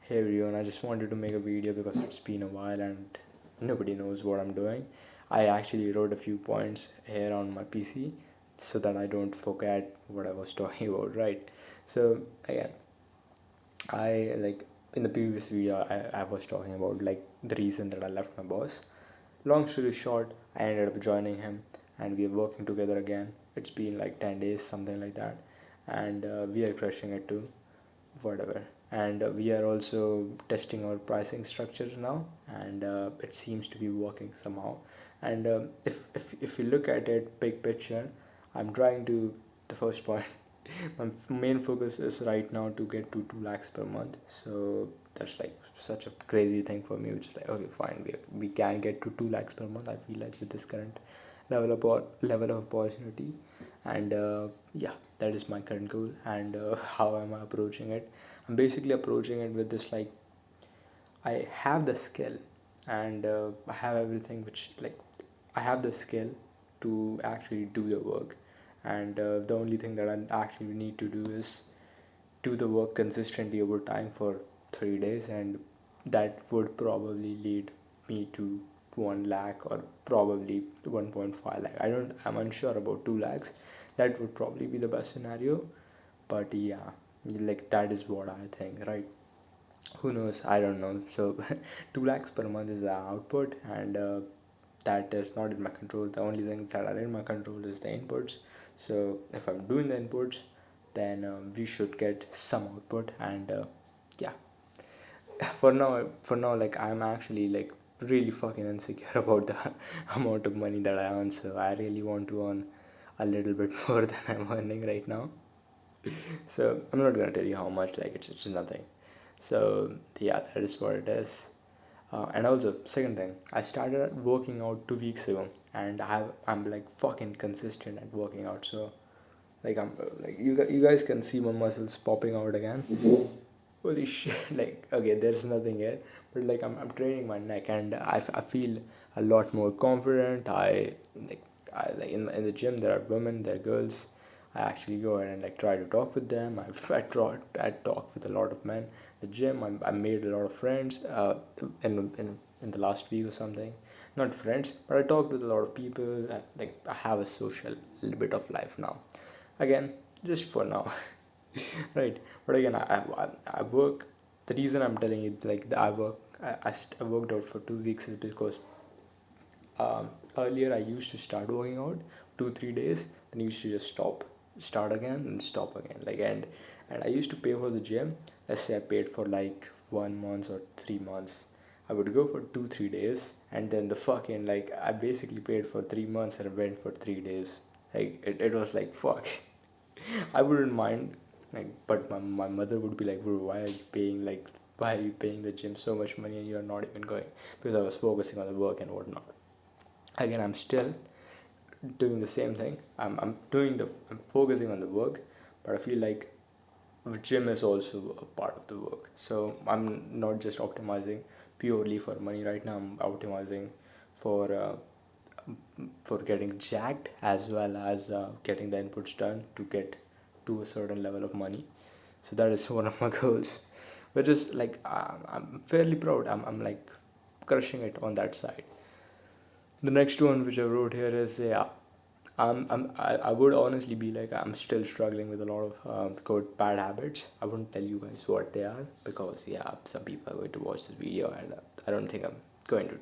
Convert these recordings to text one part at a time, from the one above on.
Hey everyone, I just wanted to make a video because it's been a while and nobody knows what I'm doing. I actually wrote a few points here on my PC so that I don't forget what I was talking about, right? So again, I like in the previous video I was talking about like the reason that I left my boss. Long story short, I ended up joining him and we are working together again. It's been like 10 days, something like that, and we are crushing it too, whatever. And we are also testing our pricing structure now, and it seems to be working somehow. And if you look at it big picture, I'm trying to, the first point, my main focus is right now to get to 2 lakhs per month. So that's like such a crazy thing for me, which is like, okay, fine, we can get to 2 lakhs per month, I feel like, with this current level of opportunity. And yeah, that is my current goal. And how am I approaching it? I'm basically approaching it with this, like, I have the skill, and I have everything, which, like, I have the skill to actually do the work. And the only thing that I actually need to do is do the work consistently over time for 3 days, and that would probably lead me to 1 lakh, or probably 1.5 lakh. I'm unsure about 2 lakhs. That would probably be the best scenario, but yeah, like, that is what I think, right? Who knows, I don't know. So 2 lakhs per month is the output, and that is not in my control. The only things that are in my control is the inputs. So if I'm doing the inputs, then we should get some output. And yeah, for now, like, I'm actually, like, really fucking insecure about the amount of money that I earn. So I really want to earn a little bit more than I'm earning right now. So I'm not gonna tell you how much, like, it's nothing. So yeah, that is what it is. And also, second thing, I started working out 2 weeks ago, and I'm like fucking consistent at working out. So, like, I'm like, you guys can see my muscles popping out again. Holy shit! Like, okay, there's nothing here, but like, I'm training my neck, and I feel a lot more confident. Like I like in the gym, there are women, there are girls. I actually go ahead and, like, try to talk with them. I talk with a lot of men. The gym, I made a lot of friends in the last week or something. Not friends, but I talked with a lot of people. I have a social little bit of life now. Again, just for now. Right. But again, I work. The reason I'm telling you, like, I work, I worked out for 2 weeks is because earlier I used to start working out 2 3 days, then used to just start again and stop again, like. And I used to pay for the gym. Let's say I paid for like 1 month or 3 months. I would go for 2 3 days, and then the fucking, like, I basically paid for 3 months and went for 3 days. Like, it was like, fuck. I wouldn't mind, like, but my mother would be like, bro, why are you paying the gym so much money and you're not even going? Because I was focusing on the work and whatnot. Again, I'm still doing the same thing. I'm focusing on the work, but I feel like the gym is also a part of the work. So I'm not just optimizing purely for money right now. I'm optimizing for uh, for getting jacked, as well as getting the inputs done to get to a certain level of money. So that is one of my goals, which is like, I'm fairly proud. I'm like crushing it on that side. The next one which I wrote here is, yeah, I would honestly be like, I'm still struggling with a lot of good bad habits. I wouldn't tell you guys what they are, because yeah, some people are going to watch this video, and I don't think I'm going to.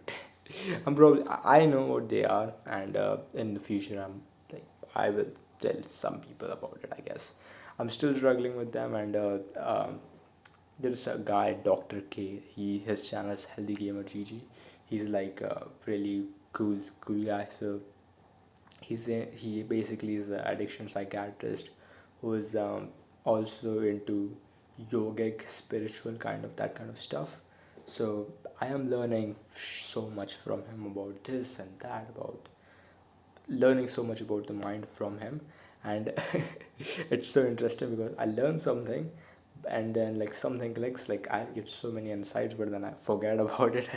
I'm probably, I know what they are, and in the future, like, I will tell some people about it, I guess. I'm still struggling with them. And there's a guy, Dr. K. His channel is Healthy Gamer GG. He's like a really cool guy. So he basically is an addiction psychiatrist who is also into yogic, spiritual kind of, that kind of stuff. So I am learning so much from him about this and that, about learning so much about the mind from him. And it's so interesting because I learn something, and then, like, something clicks, like, I get so many insights, but then I forget about it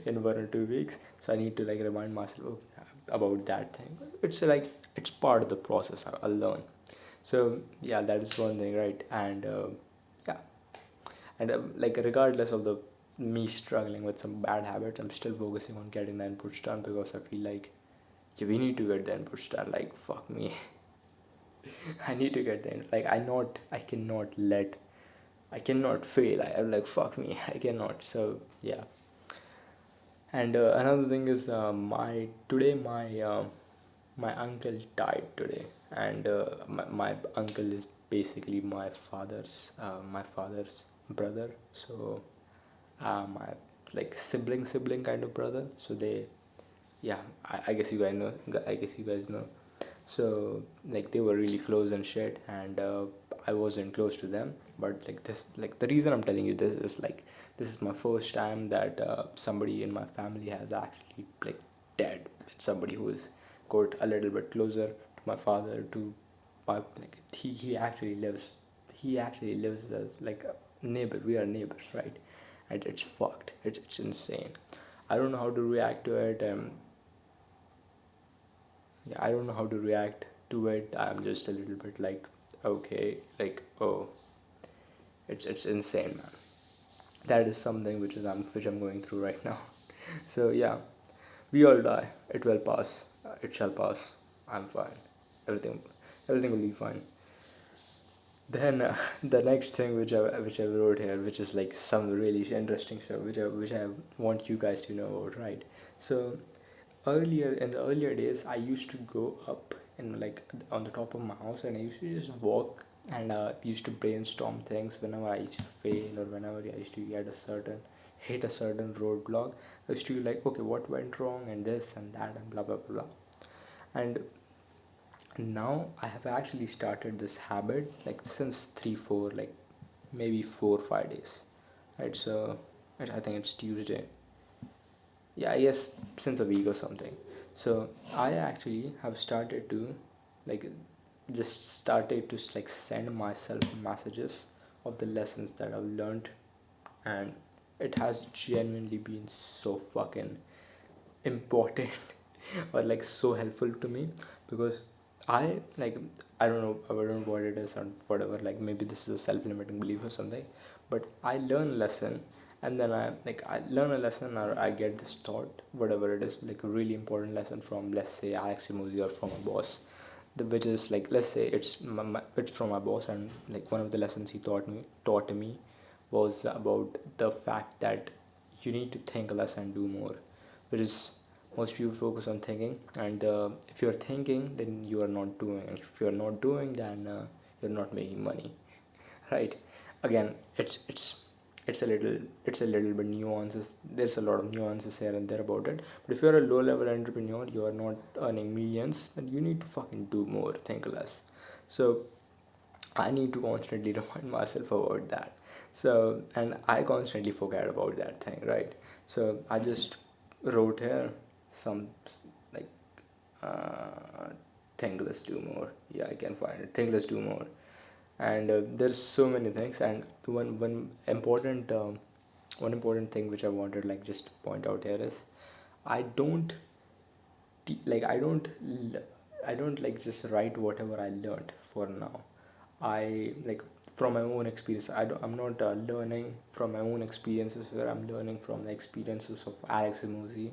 in 1 or 2 weeks. So I need to, like, remind myself, okay, about that thing. It's like, it's part of the process. I'll learn. So yeah, that is one thing, right? And yeah, and like regardless of the me struggling with some bad habits, I'm still focusing on getting the inputs done, because I feel like, yeah, we need to get the inputs done. Like fuck me. I need to get the like I cannot fail. I'm like fuck me. I cannot. So yeah. And another thing is, my uncle died today, and my uncle is basically my father's brother. So my like sibling kind of brother. So they, yeah, I guess you guys know. I guess you guys know. So like they were really close and shit, and I wasn't close to them. But like this, like the reason I'm telling you this is like, this is my first time that somebody in my family has actually like dead. Somebody who is got a little bit closer to my father, to my like he actually lives as like a neighbor. We are neighbors, right? And it's fucked. It's insane. I don't know how to react to it. Yeah, I don't know how to react to it. I'm just a little bit like, okay, like, oh, it's insane, man. That is something which I'm going through right now. So yeah, we all die. It will pass. It shall pass. I'm fine. Everything will be fine. Then the next thing which I wrote here, which is like some really interesting stuff, which I want you guys to know about, right? So earlier, in the earlier days, I used to go up and like on the top of my house, and I used to just walk, and used to brainstorm things whenever I used to fail, or whenever I used to hit a certain roadblock. I used to be like, okay, what went wrong, and this and that, and blah blah blah blah. And now I have actually started this habit like since 3 4, like maybe 4 5 days, right? So I think it's Tuesday. Yeah, I guess since a week or something. So I actually have started to like just started to like send myself messages of the lessons that I've learned, and it has genuinely been so fucking important or like so helpful to me, because I like I don't know, what it is or whatever, like maybe this is a self-limiting belief or something, but I learn a lesson, and then I learn a lesson, or I get this thought, whatever it is, like a really important lesson from, let's say, Alex Emoji, or from a boss, which is like, let's say it's from my boss, and like one of the lessons he taught me was about the fact that you need to think less and do more, which is, most people focus on thinking, and if you're thinking, then you are not doing, and if you're not doing, then you're not making money, right? Again, it's a little bit nuances. There's a lot of nuances here and there about it, but if you're a low level entrepreneur, you are not earning millions, then you need to fucking do more, think less. So I need to constantly remind myself about that. So, and I constantly forget about that thing, right? So I just wrote here some like uh, think let's do more. Yeah, I can find it. Think let's do more. And there's so many things. And one important thing which I wanted like just to point out here is, I don't like I don't like just write whatever I learned for now. I like from my own experience. I'm not learning from my own experiences, where I'm learning from the experiences of Alex Emozi,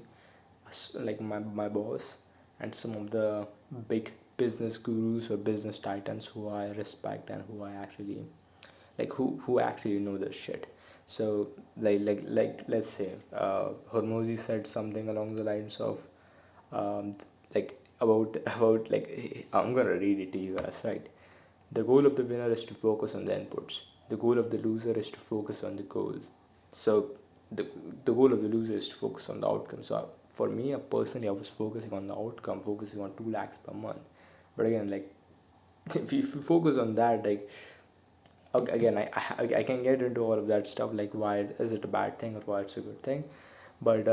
like my boss, and some of the big business gurus or business titans who I respect, and who I actually like, who actually know this shit. So like let's say Hormozi said something along the lines of like about like, I'm gonna read it to you guys, right? The goal of the winner is to focus on the inputs. The goal of the loser is to focus on the goals. So the, the goal of the loser is to focus on the outcome. So for me, personally, I was focusing on the outcome, focusing on 2 lakhs per month. But again, like if you focus on that, like again, I can get into all of that stuff, like why is it a bad thing or why it's a good thing, but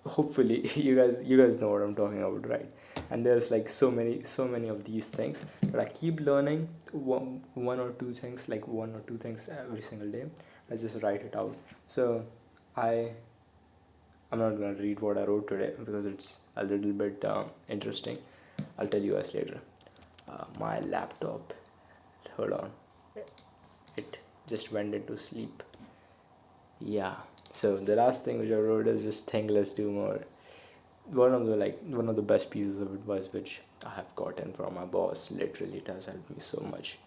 hopefully you guys know what I'm talking about, right? And there's like so many of these things that I keep learning, one or two things, like one or two things every single day. I just write it out. So I I'm not gonna read what I wrote today, because it's a little bit interesting. I'll tell you guys later. My laptop, hold on, it just went into sleep. Yeah. So the last thing which I wrote is just think less, do more. One of the best pieces of advice which I have gotten from my boss. Literally, it has helped me so much.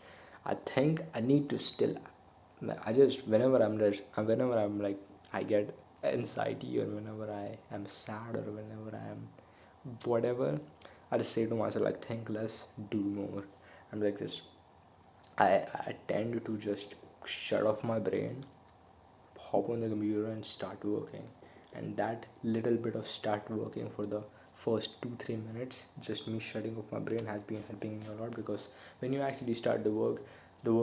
I think I need to still. I just whenever I'm like I get anxiety, or whenever I am sad, or whenever I am whatever, I just say to myself like think less, do more. And like this, I tend to just shut off my brain, hop on the computer and start working. And that little bit of start working for the first 2-3 minutes, just me shutting off my brain, has been helping me a lot. Because when you actually start the work the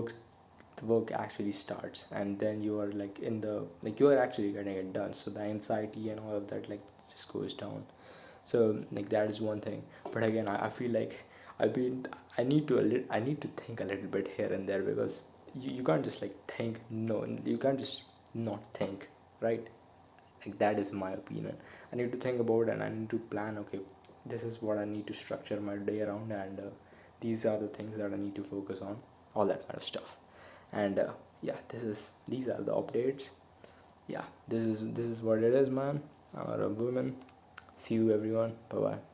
work actually starts, and then you are like in the like you are actually getting it done, so the anxiety and all of that like just goes down. So like that is one thing. But again, I feel like I been I need to think a little bit here and there, because you can't just like think, no, you can't just not think, right? Like that is my opinion. I need to think about, and I need to plan, okay, this is what I need to structure my day around, and these are the things that I need to focus on, all that kind of stuff. And yeah, these are the updates. Yeah, this is what it is, man, or a woman. See you everyone, bye bye.